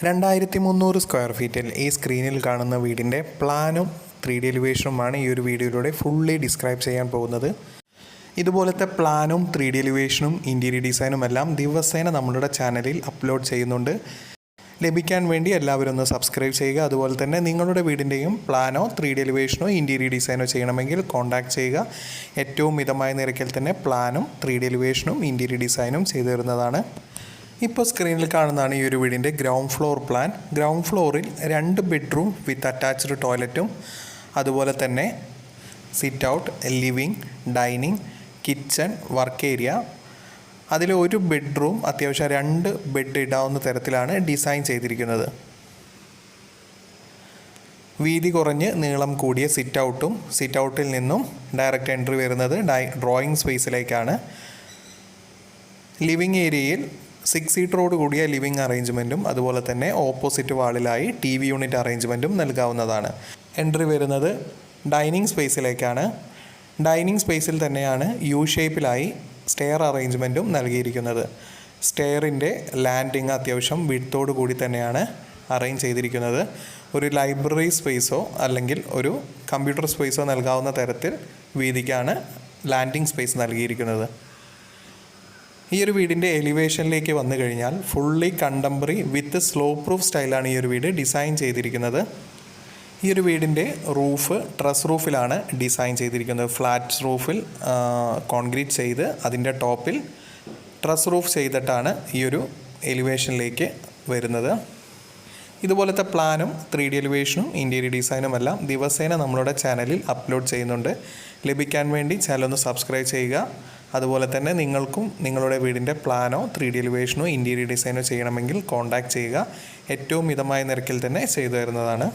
2300 square ഫീറ്റിൽ ഈ സ്ക്രീനിൽ കാണുന്ന വീടിൻ്റെ പ്ലാനും 3D എലിവേഷനുമാണ് ഈ ഒരു വീഡിയോയിലൂടെ ഫുള്ളി ഡിസ്ക്രൈബ് ചെയ്യാൻ പോകുന്നത്. ഇതുപോലത്തെ പ്ലാനും 3D എലിവേഷനും ഇൻറ്റീരിയർ ഡിസൈനും എല്ലാം ദിവസേന നമ്മളുടെ ചാനലിൽ അപ്ലോഡ് ചെയ്യുന്നുണ്ട്. ലഭിക്കാൻ വേണ്ടി എല്ലാവരും ഒന്ന് സബ്സ്ക്രൈബ് ചെയ്യുക. അതുപോലെ തന്നെ നിങ്ങളുടെ വീടിൻ്റെയും പ്ലാനോ 3D എലിവേഷനോ ഇൻറ്റീരിയർ ഡിസൈനോ ചെയ്യണമെങ്കിൽ കോൺടാക്ട് ചെയ്യുക. ഏറ്റവും മിതമായ നിരക്കിൽ തന്നെ പ്ലാനും 3D എലിവേഷനും ഇൻറ്റീരിയർ ഡിസൈനും ചെയ്തു തരുന്നതാണ്. ഇപ്പോൾ സ്ക്രീനിൽ കാണുന്നതാണ് ഈ ഒരു വീടിൻ്റെ ഗ്രൗണ്ട് ഫ്ലോർ പ്ലാൻ. ഗ്രൗണ്ട് ഫ്ലോറിൽ 2 ബെഡ്റൂം വിത്ത് അറ്റാച്ച്ഡ് ടോയ്ലറ്റും അതുപോലെ തന്നെ sit out, living, dining, kitchen, work area, അതിൽ ഒരു ബെഡ്റൂം അത്യാവശ്യം 2 ബെഡ് ഇടാവുന്ന തരത്തിലാണ് ഡിസൈൻ ചെയ്തിരിക്കുന്നത്. വീതി കുറഞ്ഞ് നീളം കൂടിയ സിറ്റ് ഔട്ടും സിറ്റ് ഔട്ടിൽ നിന്നും ഡയറക്റ്റ് എൻട്രി വരുന്നത് ഡ്രോയിങ് സ്പേസിലേക്കാണ്. ലിവിങ് ഏരിയയിൽ 6 സീറ്ററോട് കൂടിയ ലിവിങ് അറേഞ്ച്മെൻറ്റും അതുപോലെ തന്നെ ഓപ്പോസിറ്റ് വാളിലായി TV യൂണിറ്റ് അറേഞ്ച്മെൻറ്റും നൽകാവുന്നതാണ്. എൻട്രി വരുന്നത് ഡൈനിങ് സ്പേസിലേക്കാണ്. ഡൈനിങ് സ്പേസിൽ തന്നെയാണ് യു ഷേപ്പിലായി സ്റ്റെയർ അറേഞ്ച്മെൻറ്റും നൽകിയിരിക്കുന്നത്. സ്റ്റെയറിൻ്റെ ലാൻഡിങ് അത്യാവശ്യം വിഡ്ത്തോടു കൂടി തന്നെയാണ് അറേഞ്ച് ചെയ്തിരിക്കുന്നത്. ഒരു ലൈബ്രറി സ്പേസോ അല്ലെങ്കിൽ ഒരു കമ്പ്യൂട്ടർ സ്പേസോ നൽകാവുന്ന തരത്തിൽ വീതിക്കാണ് ലാൻഡിങ് സ്പേസ് നൽകിയിരിക്കുന്നത്. ഈ ഒരു വീടിൻ്റെ എലിവേഷനിലേക്ക് വന്നു കഴിഞ്ഞാൽ ഫുള്ളി കണ്ടംപററി വിത്ത് സ്ലോ പ്രൂഫ് സ്റ്റൈലാണ് ഈ ഒരു വീട് ഡിസൈൻ ചെയ്തിരിക്കുന്നത്. ഈ ഒരു വീടിൻ്റെ റൂഫ് ട്രസ് റൂഫിലാണ് ഡിസൈൻ ചെയ്തിരിക്കുന്നത്. ഫ്ലാറ്റ് റൂഫിൽ കോൺക്രീറ്റ് ചെയ്ത് അതിൻ്റെ ടോപ്പിൽ ട്രസ് റൂഫ് ചെയ്തിട്ടാണ് ഈ ഒരു എലിവേഷനിലേക്ക് വരുന്നത്. ഇതുപോലത്തെ പ്ലാനും 3D എലിവേഷനും ഇൻറ്റീരിയർ ഡിസൈനും എല്ലാം ദിവസേന നമ്മളുടെ ചാനലിൽ അപ്ലോഡ് ചെയ്യുന്നുണ്ട്. ലഭിക്കാൻ വേണ്ടി ചാനൽ ഒന്ന് സബ്സ്ക്രൈബ് ചെയ്യുക. അതുപോലെ തന്നെ നിങ്ങൾക്കും നിങ്ങളുടെ വീടിൻ്റെ പ്ലാനോ 3D എലിവേഷനോ ഇൻറ്റീരിയർ ഡിസൈനോ ചെയ്യണമെങ്കിൽ കോൺടാക്ട് ചെയ്യുക. ഏറ്റവും മിതമായ നിരക്കിൽ തന്നെ ചെയ്തു തരുന്നതാണ്.